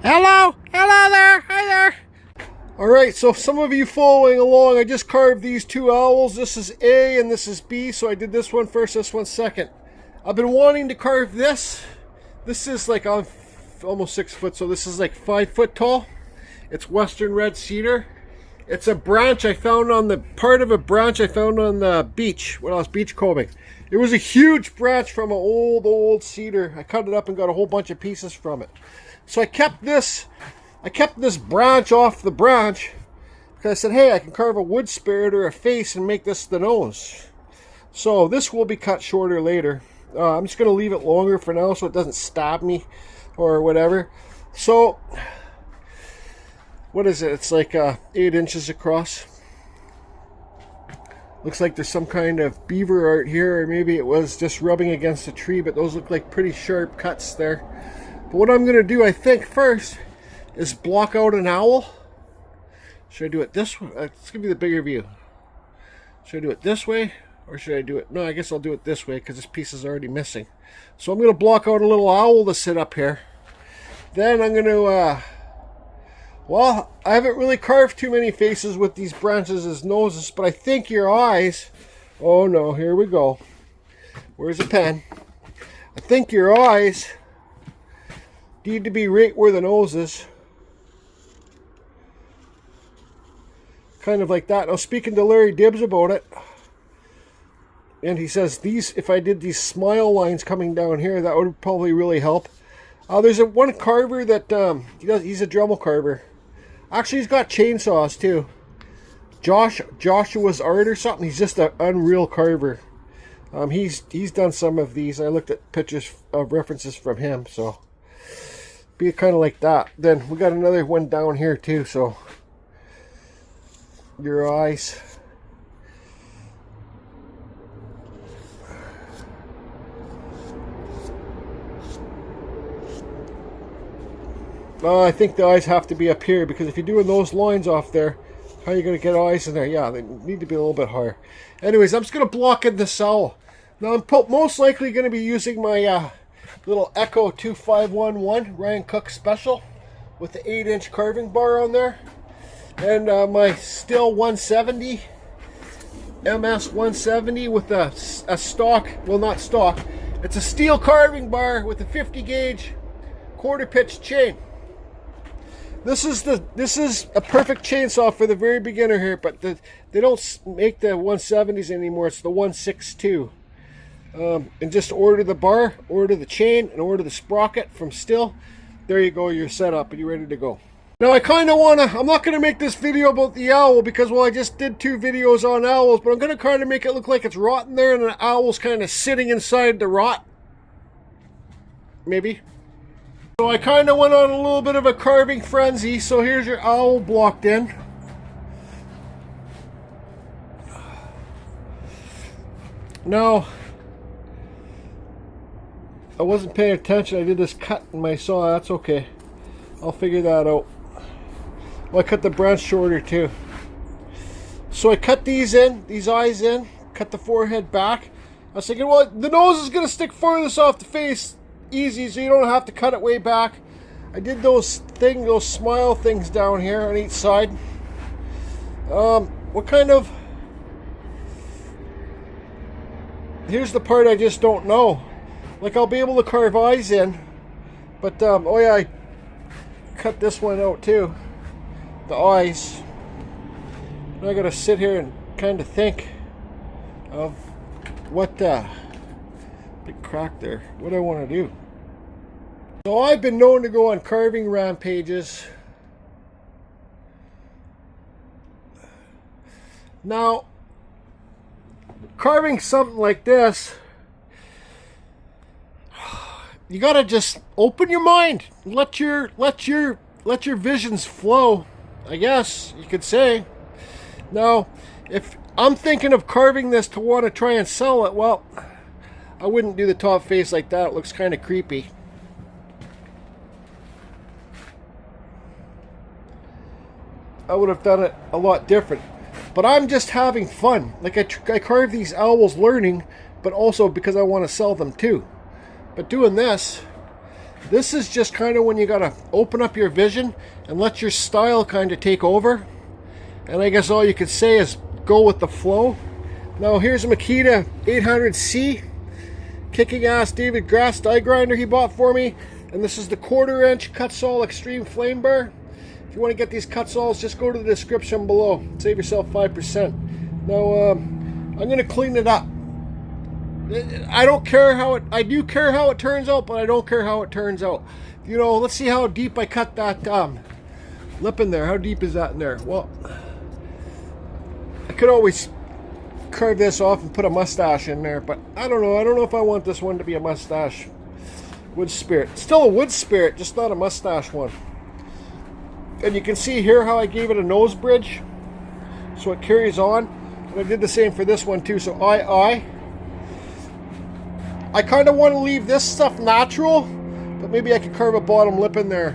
Hello there, hi there. Alright, so some of you following along, I just carved these two owls. This is A and this is B, so I did this one first, this one second. I've been wanting to carve this. This is like almost 6 foot, so this is like 5 foot tall. It's Western red cedar. It's a branch I found on the part of a branch I found on the beach when I was beach combing. It was a huge branch from an old cedar. I cut it up and got a whole bunch of pieces from it. So I kept this branch off the branch because I said, hey, I can carve a wood spirit or a face and make this the nose. So this will be cut shorter later. I'm just going to leave it longer for now so it doesn't stab me or whatever. So what is it? It's like 8 inches across. Looks like there's some kind of beaver art here, or maybe it was just rubbing against a tree, but those look like pretty sharp cuts there. But what I'm going to do, I think, first is block out an owl. Should I do it this way? Let's give you the bigger view. Should I do it this way? Or should I do it... No, I guess I'll do it this way because this piece is already missing. So I'm going to block out a little owl to sit up here. Then I'm going to... well, I haven't really carved too many faces with these branches as noses, but I think your eyes... Oh no, here we go. Where's the pen? I think your eyes need to be right where the nose is. Kind of like that. I was speaking to Larry Dibbs about it. And he says, if I did these smile lines coming down here, that would probably really help. There's one carver that, he's a Dremel carver. Actually, he's got chainsaws too. Joshua's Art or something. He's just an unreal carver. He's done some of these. I looked at pictures of references from him, so be kind of like that. Then we got another one down here too, so your eyes. I think the eyes have to be up here, because if you're doing those lines off there, how are you going to get eyes in there? Yeah, they need to be a little bit higher. Anyways, I'm just going to block in this owl. Now I'm most likely going to be using my little Echo 2511 Ryan Cook Special with the 8-inch carving bar on there. And my Still 170, MS 170 with a stock, well not stock, it's a steel carving bar with a 50 gauge quarter pitch chain. This is a perfect chainsaw for the very beginner here, but they don't make the 170s anymore. It's the 162. And just order the bar, order the chain, and order the sprocket from Still. There you go, you're set up and you're ready to go. Now I kind of want to, I'm not going to make this video about the owl because, well, I just did 2 videos on owls, but I'm going to kind of make it look like it's rotten there and the owl's kind of sitting inside the rot. Maybe. So I kind of went on a little bit of a carving frenzy, so here's your owl blocked in. Now, I wasn't paying attention. I did this cut in my saw. That's okay. I'll figure that out. Well, I cut the branch shorter too. So I cut these in, these eyes in, cut the forehead back. I was thinking, well, the nose is going to stick farthest off the face. Easy, so you don't have to cut it way back. I did those smile things down here on each side. What kind of... Here's the part I just don't know. Like, I'll be able to carve eyes in, but oh yeah, I cut this one out too, the eyes. Now I gotta sit here and kind of think of what big crack there, what I want to do. So I've been known to go on carving rampages. Now, carving something like this, you gotta just open your mind, let your visions flow, I guess you could say. Now, if I'm thinking of carving this to want to try and sell it, well, I wouldn't do the top face like that. It looks kind of creepy. I would have done it a lot different. But I'm just having fun. Like, I carve these owls learning, but also because I want to sell them too. But doing this, This is just kind of when you gotta open up your vision and let your style kind of take over. And I guess all you could say is go with the flow. Now here's a Makita 800C kicking ass David Grass die grinder he bought for me. And this is the 1/4 inch Kutzall Extreme Flame Bar. If you want to get these Kutzalls, just go to the description below. Save yourself 5%. Now I'm gonna clean it up. I don't care how it, I do care how it turns out, but I don't care how it turns out. You know, let's see how deep I cut that lip in there. How deep is that in there? Well, I could always carve this off and put a mustache in there, but I don't know. I don't know if I want this one to be a mustache. Wood spirit. Still a wood spirit, just not a mustache one. And you can see here how I gave it a nose bridge, so it carries on. And I did the same for this one too. So I kind of want to leave this stuff natural, but maybe I could carve a bottom lip in there.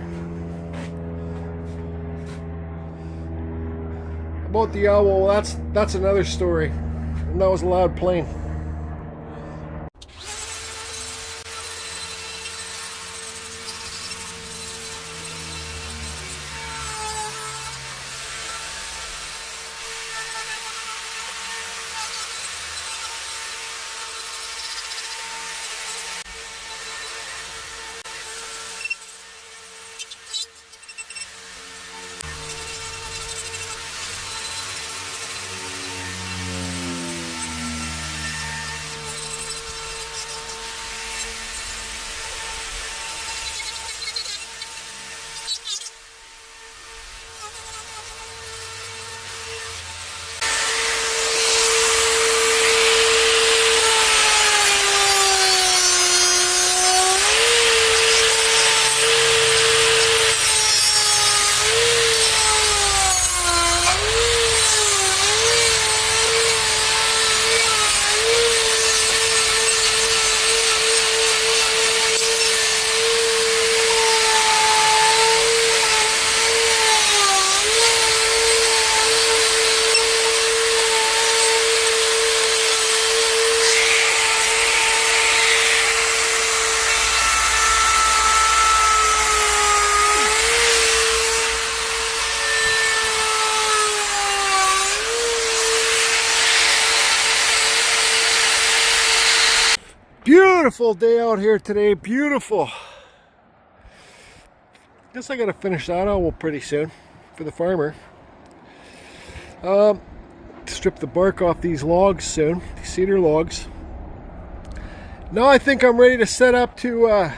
About the owl, well, that's another story. And that was a loud plane. Beautiful day out here today, beautiful. Guess I gotta finish that owl pretty soon for the farmer. Strip the bark off these logs soon, these cedar logs. Now I think I'm ready to set up to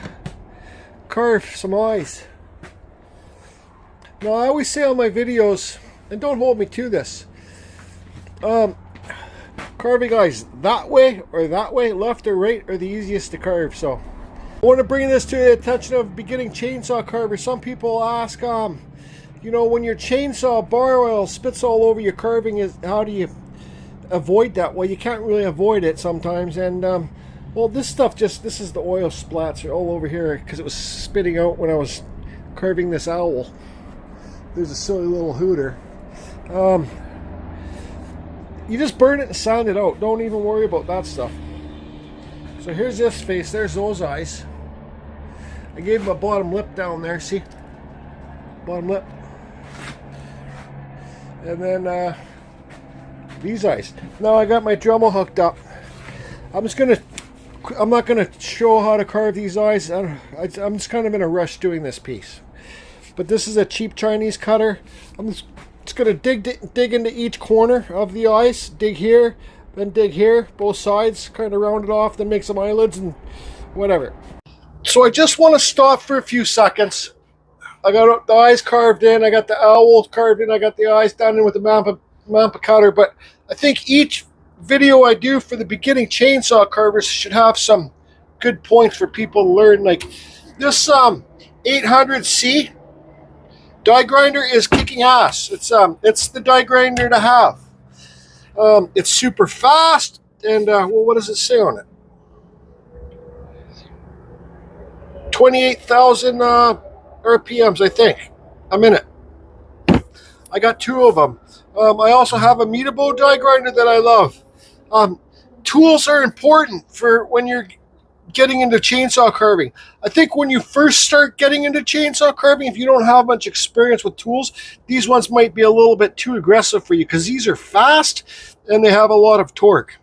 carve some eyes. Now I always say on my videos, and don't hold me to this, carving eyes that way or that way, left or right, are the easiest to carve. So I want to bring this to the attention of beginning chainsaw carvers. Some people ask, you know, when your chainsaw bar oil spits all over your carving, how do you avoid that? Well, you can't really avoid it sometimes. And well, this stuff this is the oil splats all over here because it was spitting out when I was carving this owl. There's a silly little hooter. You just burn it and sand it out. Don't even worry about that stuff. So here's this face. There's those eyes. I gave him a bottom lip down there. See? Bottom lip. And then these eyes. Now I got my Dremel hooked up. I'm not gonna show how to carve these eyes. I'm just kind of in a rush doing this piece. But this is a Cheep Chinese cutter. I'm just going to dig into each corner of the eyes. Dig here, then dig here, both sides, kind of round it off, then make some eyelids and whatever. So I just want to stop for a few seconds. I got the eyes carved in, I got the owl carved in, I got the eyes done in with the Mampa cutter, but I think each video I do for the beginning chainsaw carvers should have some good points for people to learn. Like this 800C die grinder is kicking ass. It's the die grinder to have. It's super fast, and well, what does it say on it? 28,000 RPMs, I think, a minute. I got 2 of them. I also have a Makita die grinder that I love. Tools are important for when you're getting into chainsaw carving. I think when you first start getting into chainsaw carving, if you don't have much experience with tools, these ones might be a little bit too aggressive for you because these are fast and they have a lot of torque.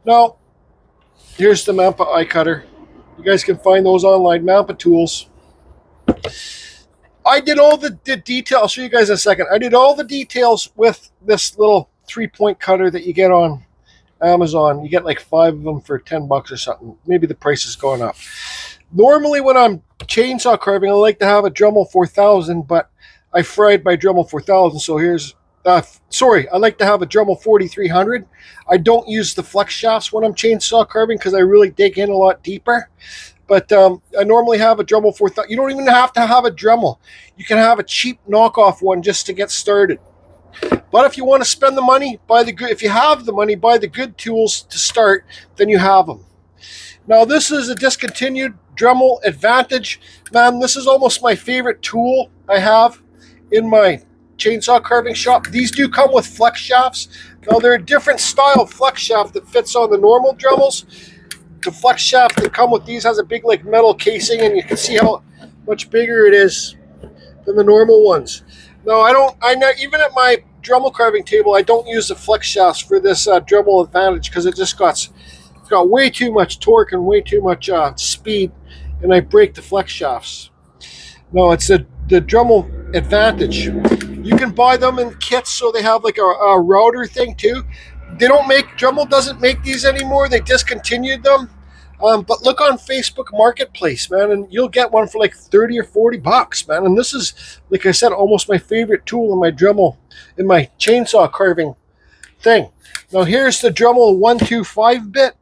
Now, here's the Mampa eye cutter. You guys can find those online, Mampa tools. I did all the details. I'll show you guys in a second. I did all the details with this little 3-point cutter that you get on Amazon. You get like 5 of them for $10 or something. Maybe the price has gone up. Normally when I'm chainsaw carving, I like to have a Dremel 4000, but I fried my Dremel 4000, so here's sorry, I like to have a Dremel 4300. I don't use the flex shafts when I'm chainsaw carving because I really dig in a lot deeper. But I normally have a Dremel 4000. You don't even have to have a Dremel. You can have a cheap knockoff one just to get started. But if you want to spend the money, buy the good. If you have the money, buy the good tools to start. Then you have them. Now this is a discontinued Dremel Advantage. Man, this is almost my favorite tool I have in my chainsaw carving shop. These do come with flex shafts. Now they're a different style flex shaft that fits on the normal Dremels. The flex shaft that come with these has a big like metal casing, and you can see how much bigger it is than the normal ones. Now even at my Dremel carving table, I don't use the flex shafts for this Dremel Advantage because it's got way too much torque and way too much speed, and I break the flex shafts. No, it's the Dremel Advantage. You can buy them in kits, so they have like a router thing too. Dremel doesn't make these anymore. They discontinued them. But look on Facebook Marketplace, man, and you'll get one for like 30 or 40 bucks, man. And this is, like I said, almost my favorite tool in my Dremel, in my chainsaw carving thing. Now here's the Dremel 125 bit.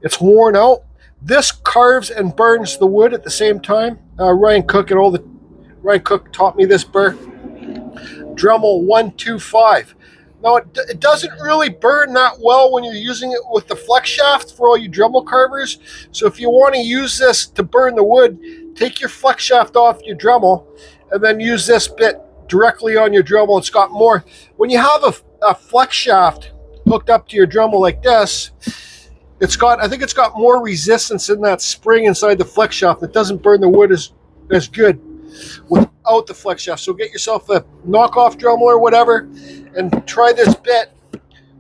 It's worn out. This carves and burns the wood at the same time. Ryan Cook taught me this burr. Dremel 125. Now, it doesn't really burn that well when you're using it with the flex shaft for all you Dremel carvers. So if you want to use this to burn the wood, take your flex shaft off your Dremel and then use this bit directly on your Dremel. It's got more. When you have a flex shaft hooked up to your Dremel like this, I think it's got more resistance in that spring inside the flex shaft. It doesn't burn the wood as good without the flex shaft. So get yourself a knockoff Dremel or whatever and try this bit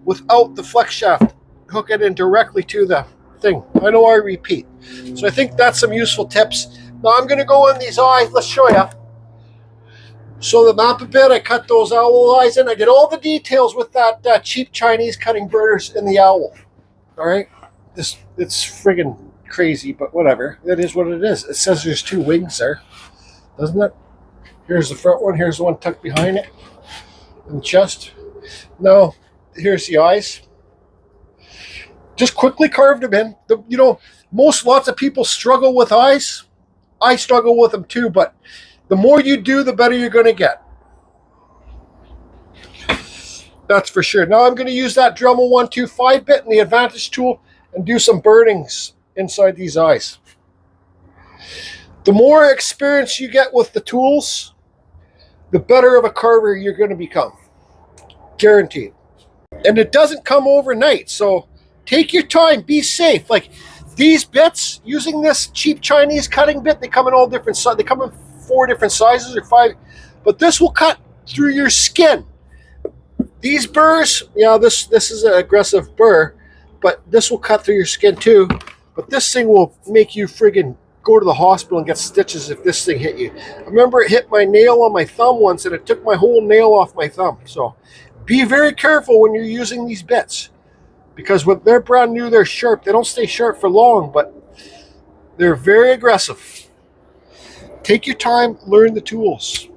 without the flex shaft. Hook it in directly to the thing. I know I repeat. So I think that's some useful tips. Now I'm going to go in these eyes. Let's show you. So the Mampa bit, I cut those owl eyes in. I did all the details with that Cheep Chinese cutting burrs in the owl. All right? It's friggin' crazy, but whatever. That is what it is. It says there's 2 wings there, doesn't it? Here's the front one. Here's the one tucked behind it in the chest. Now, here's the eyes. Just quickly carved them in. Lots of people struggle with eyes. I struggle with them too, but the more you do, the better you're going to get. That's for sure. Now I'm going to use that Dremel 125 bit and the Advantage tool and do some burnings inside these eyes. The more experience you get with the tools, the better of a carver you're going to become. Guaranteed. And it doesn't come overnight, so take your time, be safe. Like these bits, using this Cheep Chinese cutting bit, they come in all different sizes. They come in 4 different sizes or 5, but this will cut through your skin. These burrs, this is an aggressive burr, but this will cut through your skin too. But this thing will make you friggin' go to the hospital and get stitches if this thing hit you. I remember it hit my nail on my thumb once and it took my whole nail off my thumb. So be very careful when you're using these bits, because when they're brand new, they're sharp. They don't stay sharp for long, but they're very aggressive. Take your time, learn the tools.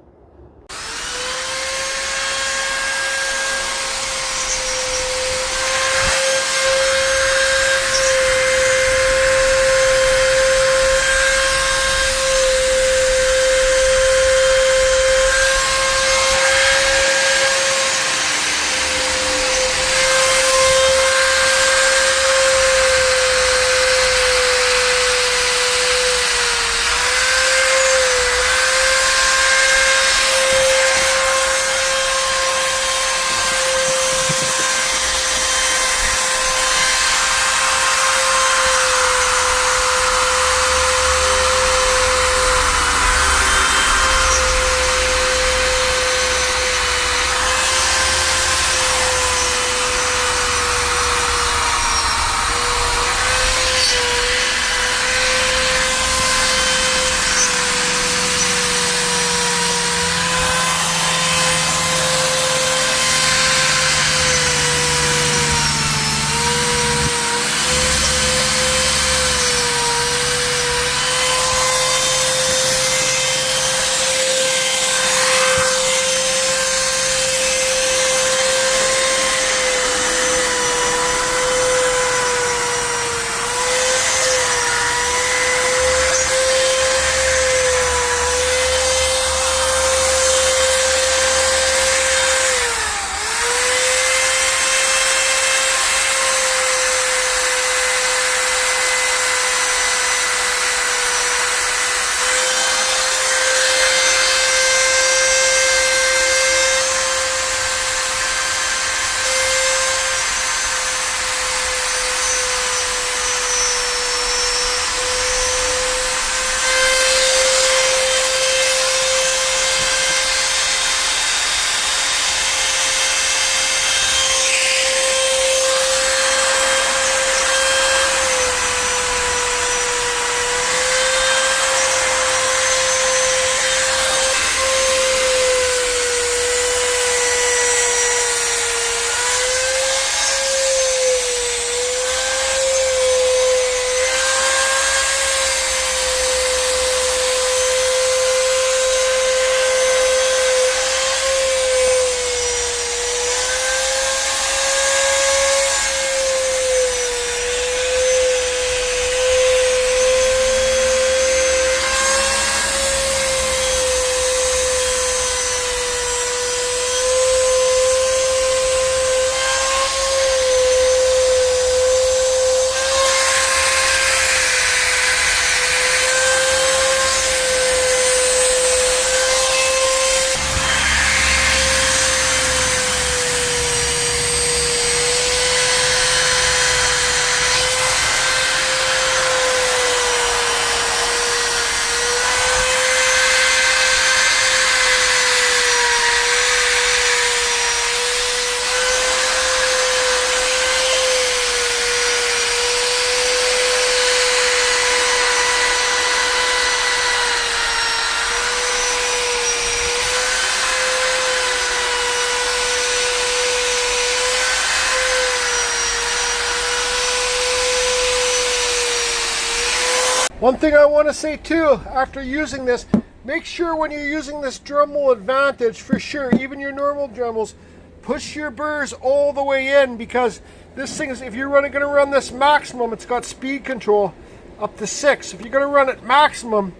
One thing I want to say too, after using this, make sure when you're using this Dremel Advantage, for sure, even your normal Dremels, push your burrs all the way in, because this thing is, if you're going to run this maximum, it's got speed control up to 6. If you're going to run it maximum,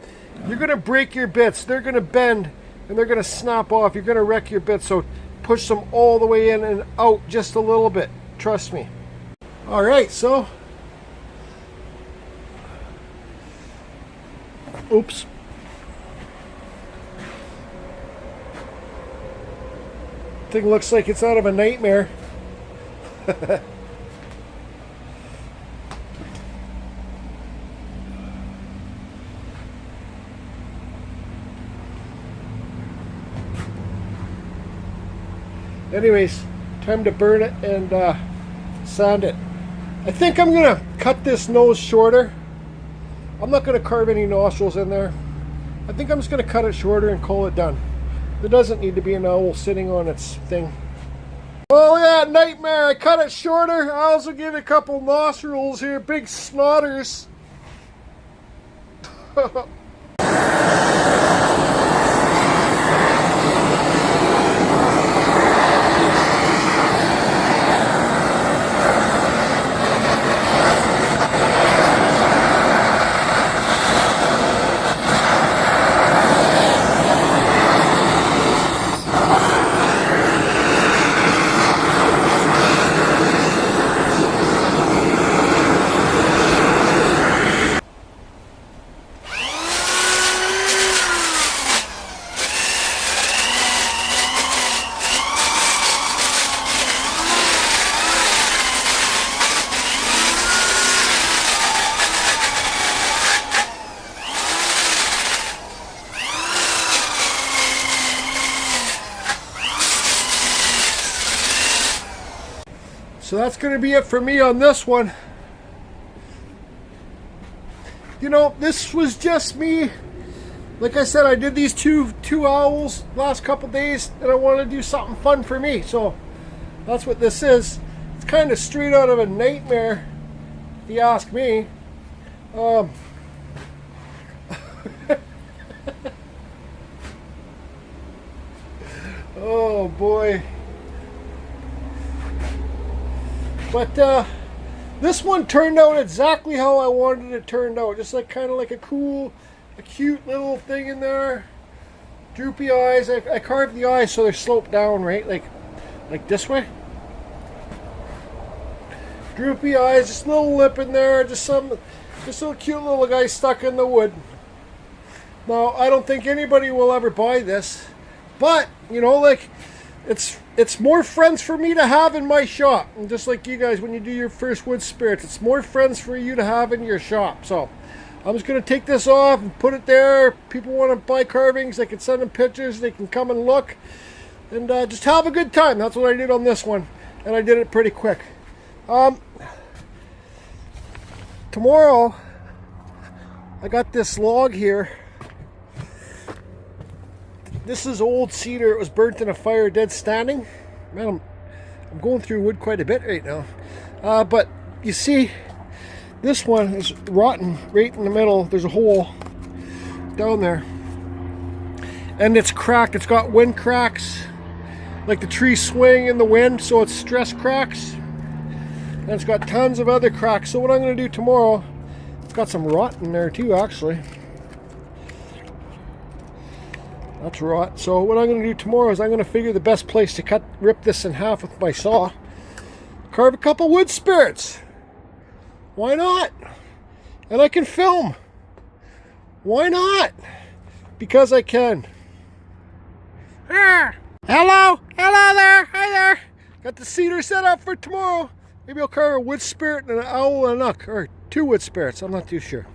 you're going to break your bits. They're going to bend and they're going to snap off. You're going to wreck your bits. So push them all the way in and out just a little bit. Trust me. All right, so oops. Thing looks like it's out of a nightmare. Anyways, time to burn it and sand it. I think I'm gonna cut this nose shorter. I'm not gonna carve any nostrils in there. I think I'm just gonna cut it shorter and call it done. There doesn't need to be an owl sitting on its thing. Oh yeah, nightmare! I cut it shorter. I also give it a couple nostrils here, big snotters. So that's going to be it for me on this one. You know, this was just me. Like I said, I did these two owls last couple days, and I want to do something fun for me. So that's what this is. It's kind of straight out of a nightmare, if you ask me. Oh boy. But this one turned out exactly how I wanted it turned out. Just like kind of like a cute little thing in there. Droopy eyes. I carved the eyes so they're sloped down, right? Like this way. Droopy eyes, just a little lip in there, just a cute little guy stuck in the wood. Now, I don't think anybody will ever buy this, but you know, like it's more friends for me to have in my shop. And just like you guys, when you do your first wood spirits, it's more friends for you to have in your shop. So I'm just going to take this off and put it there. People want to buy carvings, they can send them pictures, they can come and look, and just have a good time. That's what I did on this one, and I did it pretty quick. Tomorrow, I got this log here. This is old cedar. It was burnt in a fire, dead standing. Man, I'm going through wood quite a bit right now. But you see, this one is rotten right in the middle. There's a hole down there. And it's cracked. It's got wind cracks. Like the tree swing in the wind, so it's stress cracks. And it's got tons of other cracks. So what I'm going to do tomorrow, it's got some rot in there too, actually. That's rot. So what I'm going to do tomorrow is I'm going to figure the best place to rip this in half with my saw. Carve a couple wood spirits. Why not? And I can film. Why not? Because I can. Ah. Hello there, hi there. Got the cedar set up for tomorrow. Maybe I'll carve a wood spirit and an owl and a nook, or 2 wood spirits. I'm not too sure.